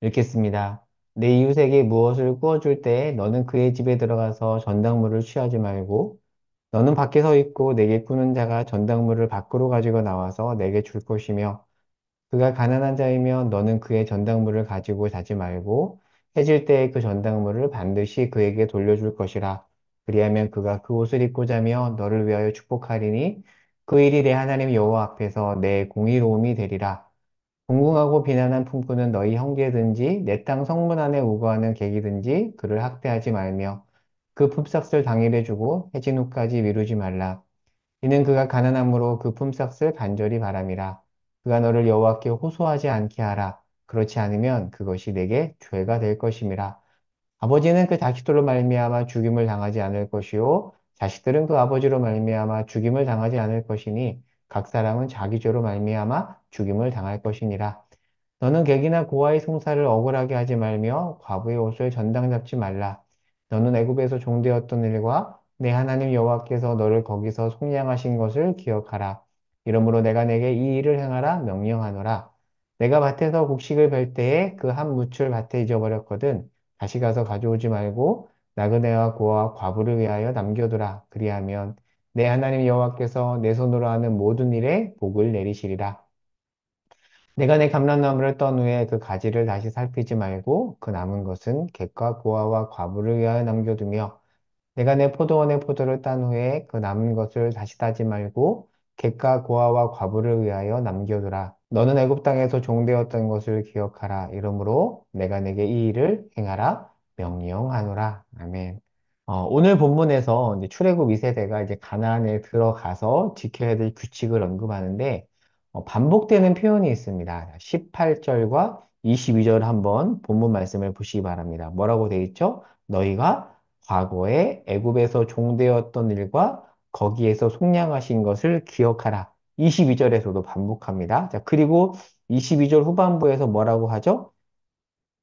읽겠습니다. 내 이웃에게 무엇을 구워줄 때 너는 그의 집에 들어가서 전당물을 취하지 말고 너는 밖에 서 있고 내게 꾸는 자가 전당물을 밖으로 가지고 나와서 내게 줄 것이며 그가 가난한 자이면 너는 그의 전당물을 가지고 자지 말고 해질 때에 그 전당물을 반드시 그에게 돌려줄 것이라. 그리하면 그가 그 옷을 입고 자며 너를 위하여 축복하리니 그 일이 내 하나님 여호와 앞에서 내 공의로움이 되리라. 공공하고 비난한 품꾼은 너희 형제든지 내 땅 성문 안에 우거하는 객이든지 그를 학대하지 말며 그 품삯을 당일에 주고 해진 후까지 미루지 말라. 이는 그가 가난함으로 그 품삯을 간절히 바람이라. 그가 너를 여호와께 호소하지 않게 하라. 그렇지 않으면 그것이 내게 죄가 될 것임이라. 아버지는 그 자식들로 말미암아 죽임을 당하지 않을 것이요 자식들은 그 아버지로 말미암아 죽임을 당하지 않을 것이니 각 사람은 자기 죄로 말미암아 죽임을 당할 것이니라. 너는 객이나 고아의 송사를 억울하게 하지 말며 과부의 옷을 전당 잡지 말라. 너는 애굽에서 종되었던 일과 내 하나님 여호와께서 너를 거기서 속량하신 것을 기억하라. 이러므로 내가 내게 이 일을 행하라 명령하노라. 내가 밭에서 곡식을 벨 때에 그 한 무출 밭에 잊어버렸거든. 다시 가서 가져오지 말고 나그네와 고아와 과부를 위하여 남겨두라. 그리하면 내 하나님 여호와께서 내 손으로 하는 모든 일에 복을 내리시리라. 내가 내 감람나무를 떤 후에 그 가지를 다시 살피지 말고 그 남은 것은 객과 고아와 과부를 위하여 남겨두며 내가 내 포도원의 포도를 딴 후에 그 남은 것을 다시 따지 말고 객과 고아와 과부를 위하여 남겨두라. 너는 애굽 땅에서 종되었던 것을 기억하라. 이러므로 내가 내게 이 일을 행하라 명령하노라. 아멘. 오늘 본문에서 이제 출애굽 2세대가 이제 가나안에 들어가서 지켜야 될 규칙을 언급하는데 반복되는 표현이 있습니다. 18절과 22절 한번 본문 말씀을 보시기 바랍니다. 뭐라고 되어 있죠? 너희가 과거에 애굽에서 종되었던 일과 거기에서 속량하신 것을 기억하라. 22절에서도 반복합니다. 자, 그리고 22절 후반부에서 뭐라고 하죠?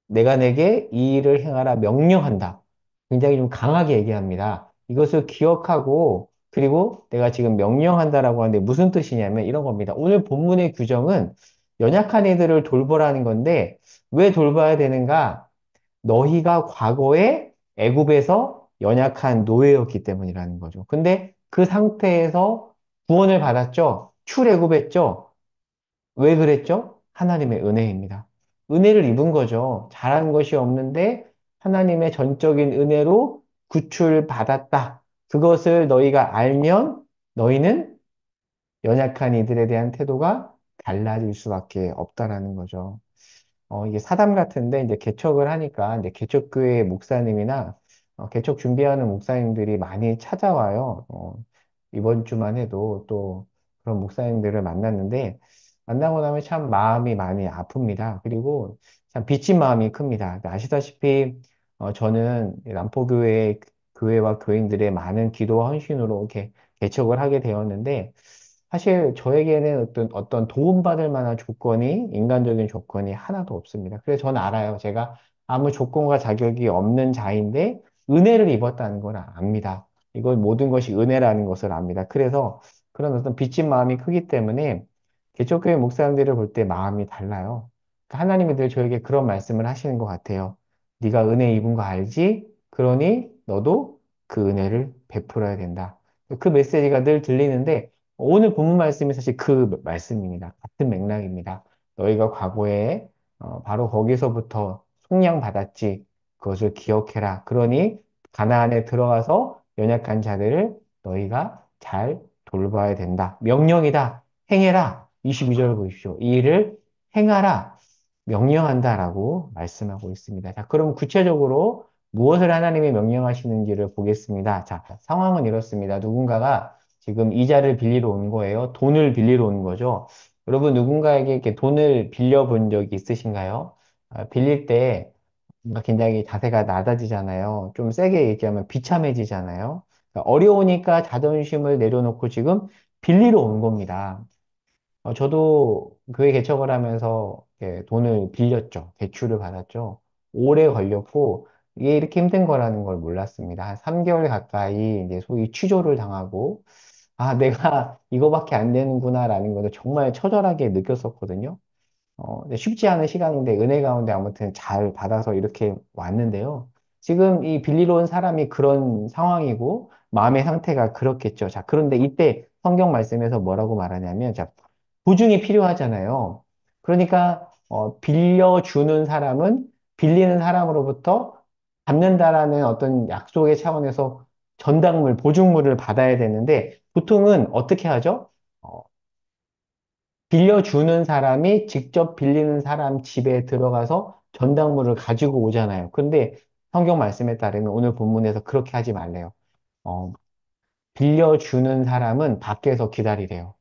내가 내게 이 일을 행하라 명령한다. 굉장히 좀 강하게 얘기합니다. 이것을 기억하고 그리고 내가 지금 명령한다라고 하는데 무슨 뜻이냐면 이런 겁니다. 오늘 본문의 규정은 연약한 이들을 돌보라는 건데 왜 돌봐야 되는가? 너희가 과거에 애굽에서 연약한 노예였기 때문이라는 거죠. 근데 그 상태에서 구원을 받았죠. 출애굽했죠. 왜 그랬죠? 하나님의 은혜입니다. 은혜를 입은 거죠. 잘한 것이 없는데 하나님의 전적인 은혜로 구출받았다. 그것을 너희가 알면 너희는 연약한 이들에 대한 태도가 달라질 수밖에 없다라는 거죠. 이게 사담 같은데 이제 개척을 하니까 이제 개척교회 목사님이나 개척 준비하는 목사님들이 많이 찾아와요. 이번 주만 해도 또 그런 목사님들을 만났는데 만나고 나면 참 마음이 많이 아픕니다. 그리고 참 빚진 마음이 큽니다. 아시다시피 저는 남포교회 교회와 교인들의 많은 기도와 헌신으로 이렇게 개척을 하게 되었는데 사실 저에게는 어떤 도움받을 만한 조건이, 인간적인 조건이 하나도 없습니다. 그래서 저는 알아요. 제가 아무 조건과 자격이 없는 자인데 은혜를 입었다는 걸 압니다. 이걸 모든 것이 은혜라는 것을 압니다. 그래서 그런 어떤 빚진 마음이 크기 때문에 개척교회 목사님들을 볼 때 마음이 달라요. 그러니까 하나님이 늘 저에게 그런 말씀을 하시는 것 같아요. 네가 은혜 입은 거 알지? 그러니 너도 그 은혜를 베풀어야 된다. 그 메시지가 늘 들리는데 오늘 본문 말씀이 사실 그 말씀입니다. 같은 맥락입니다. 너희가 과거에 바로 거기서부터 속량받았지. 그것을 기억해라. 그러니 가나안에 들어가서 연약한 자들을 너희가 잘 돌봐야 된다. 명령이다. 행해라. 22절 보십시오. 이 일을 행하라. 명령한다라고 말씀하고 있습니다. 자, 그럼 구체적으로 무엇을 하나님이 명령하시는지를 보겠습니다. 자, 상황은 이렇습니다. 누군가가 지금 이자를 빌리러 온 거예요. 돈을 빌리러 온 거죠. 여러분, 누군가에게 이렇게 돈을 빌려본 적이 있으신가요? 빌릴 때 뭔가 굉장히 자세가 낮아지잖아요. 좀 세게 얘기하면 비참해지잖아요. 그러니까 어려우니까 자존심을 내려놓고 지금 빌리러 온 겁니다. 저도 교회 개척을 하면서 돈을 빌렸죠. 대출을 받았죠. 오래 걸렸고, 이게 이렇게 힘든 거라는 걸 몰랐습니다. 한 3개월 가까이 이제 소위 취조를 당하고, 아, 내가 이거밖에 안 되는구나라는 것을 정말 처절하게 느꼈었거든요. 근데 쉽지 않은 시간인데 은혜 가운데 아무튼 잘 받아서 이렇게 왔는데요. 지금 이 빌리러 온 사람이 그런 상황이고 마음의 상태가 그렇겠죠. 자, 그런데 이때 성경 말씀에서 뭐라고 말하냐면, 자, 보증이 필요하잖아요. 그러니까 빌려주는 사람은 빌리는 사람으로부터 갚는다라는 어떤 약속의 차원에서 전당물, 보증물을 받아야 되는데 보통은 어떻게 하죠? 어, 빌려주는 사람이 직접 빌리는 사람 집에 들어가서 전당물을 가지고 오잖아요. 근데 성경 말씀에 따르면 오늘 본문에서 그렇게 하지 말래요. 어, 빌려주는 사람은 밖에서 기다리래요.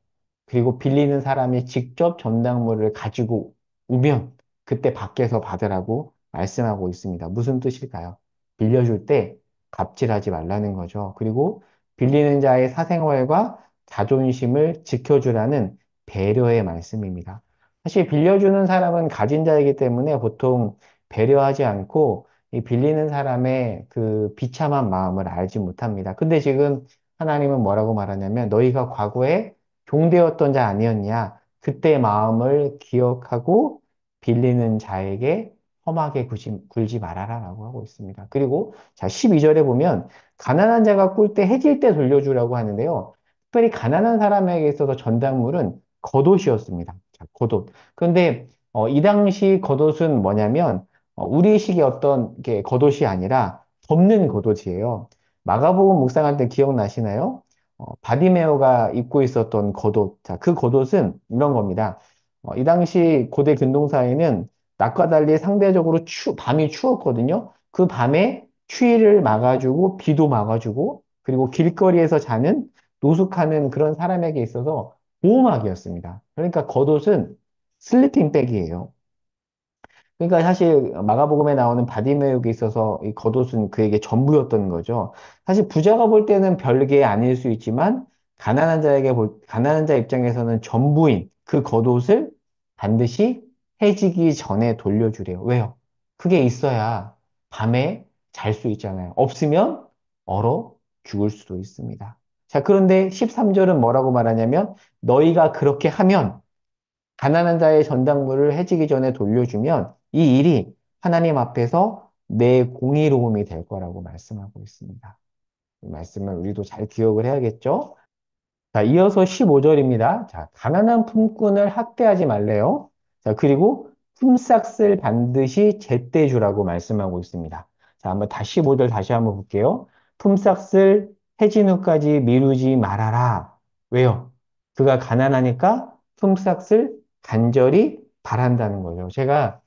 그리고 빌리는 사람이 직접 전당물을 가지고 오면 그때 밖에서 받으라고 말씀하고 있습니다. 무슨 뜻일까요? 빌려줄 때 갑질하지 말라는 거죠. 그리고 빌리는 자의 사생활과 자존심을 지켜주라는 배려의 말씀입니다. 사실 빌려주는 사람은 가진 자이기 때문에 보통 배려하지 않고 이 빌리는 사람의 그 비참한 마음을 알지 못합니다. 근데 지금 하나님은 뭐라고 말하냐면 너희가 과거에 종되었던 자 아니었냐? 그때 마음을 기억하고 빌리는 자에게 험하게 굴지 말아라 라고 하고 있습니다. 그리고 자, 12절에 보면 가난한 자가 꿀 때 해질 때 돌려주라고 하는데요. 특별히 가난한 사람에게 있어서 전당물은 겉옷이었습니다. 자, 겉옷. 그런데 이 당시 겉옷은 뭐냐면 우리식의 어떤 게 겉옷이 아니라 덮는 겉옷이에요. 마가복음 묵상할 때 기억나시나요? 바디메오가 입고 있었던 겉옷. 자, 그 겉옷은 이런 겁니다. 이 당시 고대 근동사회는 낮과 달리 상대적으로 밤이 추웠거든요. 그 밤에 추위를 막아주고, 비도 막아주고, 그리고 길거리에서 자는, 노숙하는 그런 사람에게 있어서 보호막이었습니다. 그러니까 겉옷은 슬리핑 백이에요. 그러니까 사실 마가복음에 나오는 바디메옥에 있어서 이 겉옷은 그에게 전부였던 거죠. 사실 부자가 볼 때는 별게 아닐 수 있지만 가난한 자 입장에서는 전부인 그 겉옷을 반드시 해지기 전에 돌려주래요. 왜요? 그게 있어야 밤에 잘 수 있잖아요. 없으면 얼어 죽을 수도 있습니다. 자, 그런데 13절은 뭐라고 말하냐면 너희가 그렇게 하면 가난한 자의 전당물을 해지기 전에 돌려주면 이 일이 하나님 앞에서 내 공의로움이 될 거라고 말씀하고 있습니다. 이 말씀을 우리도 잘 기억을 해야겠죠? 자, 이어서 15절입니다. 자, 가난한 품꾼을 학대하지 말래요. 자, 그리고 품삯을 반드시 제때 주라고 말씀하고 있습니다. 자, 한번 다시 15절 다시 한번 볼게요. 품삯을 해진 후까지 미루지 말아라. 왜요? 그가 가난하니까 품삯을 간절히 바란다는 거죠. 제가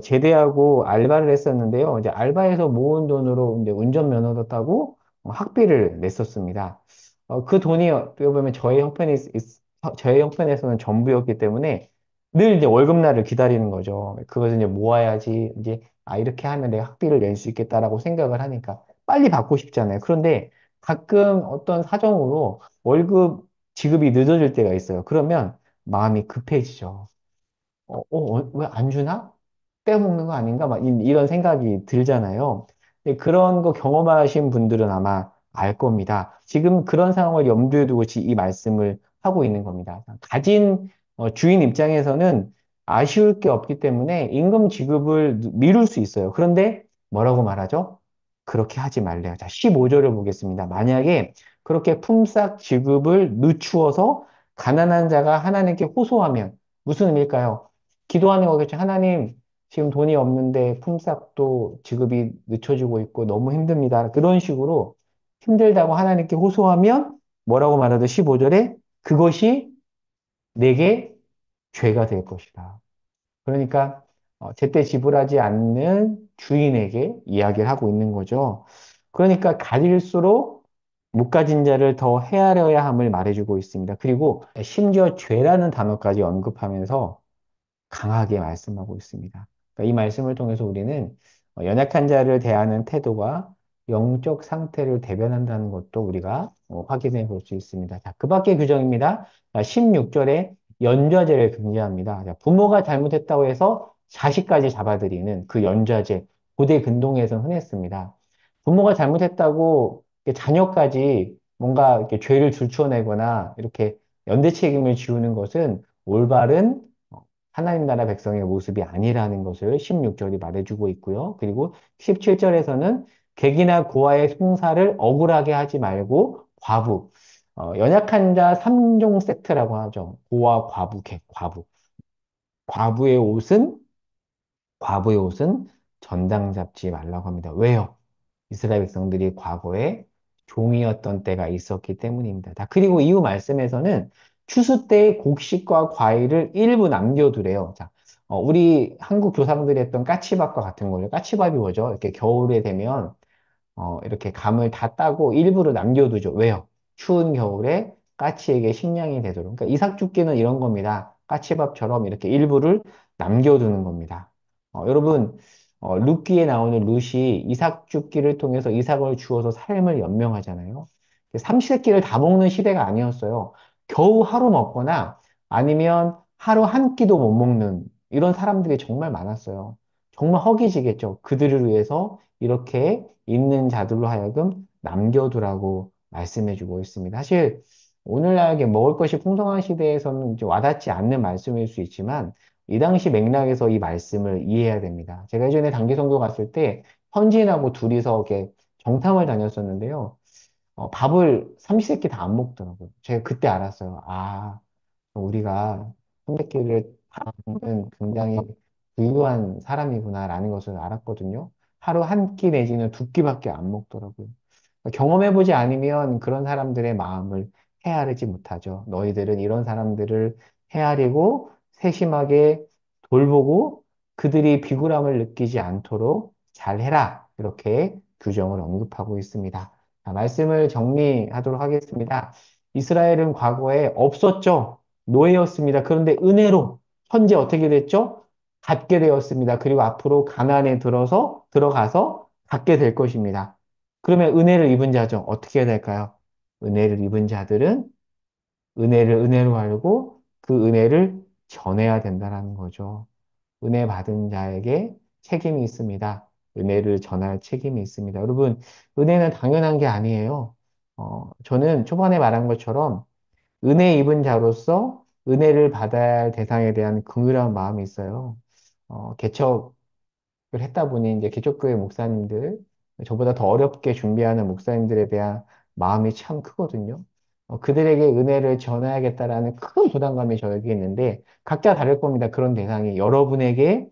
제대하고 알바를 했었는데요. 이제 알바에서 모은 돈으로 이제 운전면허도 따고 학비를 냈었습니다. 그 돈이 어떻게 보면 저의 형편에서는 전부였기 때문에 늘 이제 월급날을 기다리는 거죠. 그것을 이제 모아야지 이제 이렇게 하면 내가 학비를 낼 수 있겠다라고 생각을 하니까 빨리 받고 싶잖아요. 그런데 가끔 어떤 사정으로 월급 지급이 늦어질 때가 있어요. 그러면 마음이 급해지죠. 왜 안 주나? 떼어먹는 거 아닌가? 막 이런 생각이 들잖아요. 근데 그런 거 경험하신 분들은 아마 알 겁니다. 지금 그런 상황을 염두에 두고 이 말씀을 하고 있는 겁니다. 가진 주인 입장에서는 아쉬울 게 없기 때문에 임금 지급을 미룰 수 있어요. 그런데 뭐라고 말하죠? 그렇게 하지 말래요. 자, 15절을 보겠습니다. 만약에 그렇게 품삯 지급을 늦추어서 가난한 자가 하나님께 호소하면 무슨 의미일까요? 기도하는 거겠죠. 하나님, 지금 돈이 없는데 품삯도 지급이 늦춰지고 있고 너무 힘듭니다. 그런 식으로 힘들다고 하나님께 호소하면 뭐라고 말하죠? 15절에 그것이 내게 죄가 될 것이다. 그러니까 제때 지불하지 않는 주인에게 이야기를 하고 있는 거죠. 그러니까 가질수록 못 가진 자를 더 헤아려야 함을 말해주고 있습니다. 그리고 심지어 죄라는 단어까지 언급하면서 강하게 말씀하고 있습니다. 그러니까 이 말씀을 통해서 우리는 연약한 자를 대하는 태도가 영적 상태를 대변한다는 것도 우리가 확인해 볼 수 있습니다. 자, 그 밖의 규정입니다. 16절에 연좌제를 금지합니다. 자, 부모가 잘못했다고 해서 자식까지 잡아들이는 그 연좌제, 고대 근동에서는 흔했습니다. 부모가 잘못했다고 자녀까지 뭔가 이렇게 죄를 들추어내거나 이렇게 연대 책임을 지우는 것은 올바른 하나님 나라 백성의 모습이 아니라는 것을 16절이 말해주고 있고요. 그리고 17절에서는 객이나 고아의 송사를 억울하게 하지 말고 과부, 연약한 자 3종 세트라고 하죠. 고아, 과부, 객, 과부. 과부의 옷은 과부의 옷은 전당 잡지 말라고 합니다. 왜요? 이스라엘 백성들이 과거에 종이었던 때가 있었기 때문입니다. 자, 그리고 이후 말씀에서는 추수 때의 곡식과 과일을 일부 남겨두래요. 자, 우리 한국 조상들이 했던 까치밥과 같은 거예요. 까치밥이 뭐죠? 이렇게 겨울에 되면 이렇게 감을 다 따고 일부를 남겨두죠. 왜요? 추운 겨울에 까치에게 식량이 되도록. 그러니까 이삭죽기는 이런 겁니다. 까치밥처럼 이렇게 일부를 남겨두는 겁니다. 여러분, 룻기에 나오는 룻이 이삭죽기를 통해서 이삭을 주어서 삶을 연명하잖아요. 삼시세끼를 다 먹는 시대가 아니었어요. 겨우 하루 먹거나 아니면 하루 한 끼도 못 먹는 이런 사람들이 정말 많았어요. 정말 허기지겠죠. 그들을 위해서 이렇게 있는 자들로 하여금 남겨두라고 말씀해주고 있습니다. 사실 오늘날 이렇게 먹을 것이 풍성한 시대에서는 이제 와닿지 않는 말씀일 수 있지만 이 당시 맥락에서 이 말씀을 이해해야 됩니다. 제가 예전에 단기 선교 갔을 때 현지인하고 둘이서 이렇게 정탐을 다녔었는데요. 밥을 삼시세끼 다 안 먹더라고요. 제가 그때 알았어요. 아, 우리가 선택기를 하는 굉장히 부유한 사람이구나라는 것을 알았거든요. 하루 한 끼 내지는 두 끼밖에 안 먹더라고요. 경험해보지 않으면 그런 사람들의 마음을 헤아리지 못하죠. 너희들은 이런 사람들을 헤아리고 세심하게 돌보고 그들이 비굴함을 느끼지 않도록 잘해라. 이렇게 규정을 언급하고 있습니다. 자, 말씀을 정리하도록 하겠습니다. 이스라엘은 과거에 없었죠. 노예였습니다. 그런데 은혜로 현재 어떻게 됐죠? 갖게 되었습니다. 그리고 앞으로 가나안에 들어가서 갖게 될 것입니다. 그러면 은혜를 입은 자죠. 어떻게 해야 될까요? 은혜를 입은 자들은 은혜를 은혜로 알고 그 은혜를 전해야 된다는 거죠. 은혜 받은 자에게 책임이 있습니다. 은혜를 전할 책임이 있습니다. 여러분, 은혜는 당연한 게 아니에요. 저는 초반에 말한 것처럼 은혜 입은 자로서 은혜를 받아야 할 대상에 대한 긍휼한 마음이 있어요. 개척을 했다 보니 이제 개척교회 목사님들, 저보다 더 어렵게 준비하는 목사님들에 대한 마음이 참 크거든요. 그들에게 은혜를 전해야겠다라는 큰 부담감이 저에게 있는데, 각자 다를 겁니다. 그런 대상이. 여러분에게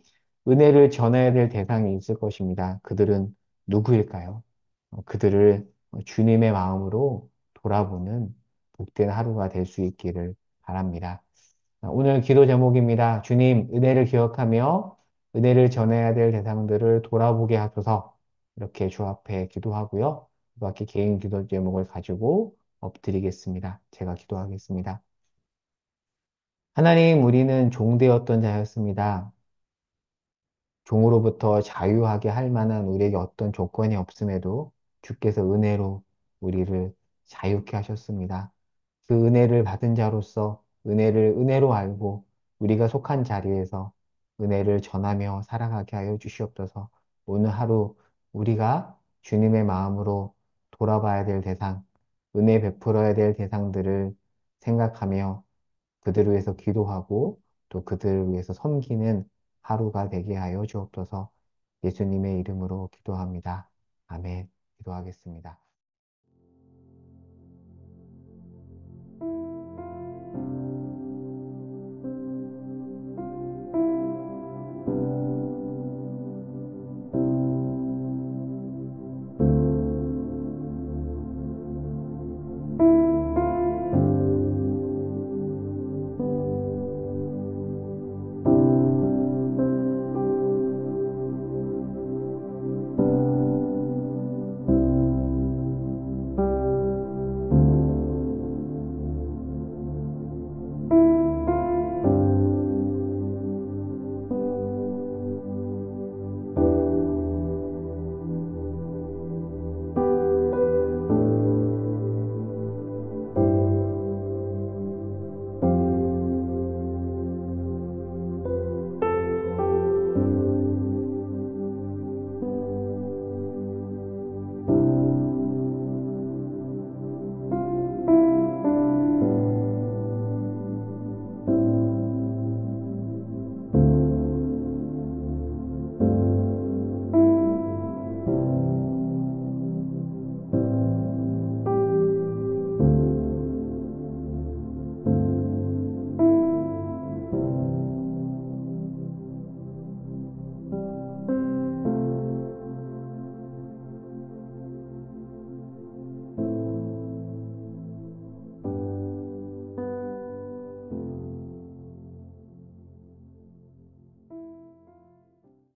은혜를 전해야 될 대상이 있을 것입니다. 그들은 누구일까요? 그들을 주님의 마음으로 돌아보는 복된 하루가 될 수 있기를 바랍니다. 오늘 기도 제목입니다. 주님, 은혜를 기억하며 은혜를 전해야 될 대상들을 돌아보게 하소서. 이렇게 주 앞에 기도하고요. 그 밖에 개인 기도 제목을 가지고 엎드리겠습니다. 제가 기도하겠습니다. 하나님, 우리는 종되었던 자였습니다. 종으로부터 자유하게 할 만한 우리에게 어떤 조건이 없음에도 주께서 은혜로 우리를 자유케 하셨습니다. 그 은혜를 받은 자로서 은혜를 은혜로 알고 우리가 속한 자리에서 은혜를 전하며 살아가게 하여 주시옵소서. 오늘 하루 우리가 주님의 마음으로 돌아봐야 될 대상, 은혜 베풀어야 될 대상들을 생각하며 그들을 위해서 기도하고 또 그들을 위해서 섬기는 하루가 되게 하여 주옵소서. 예수님의 이름으로 기도합니다. 아멘. 기도하겠습니다.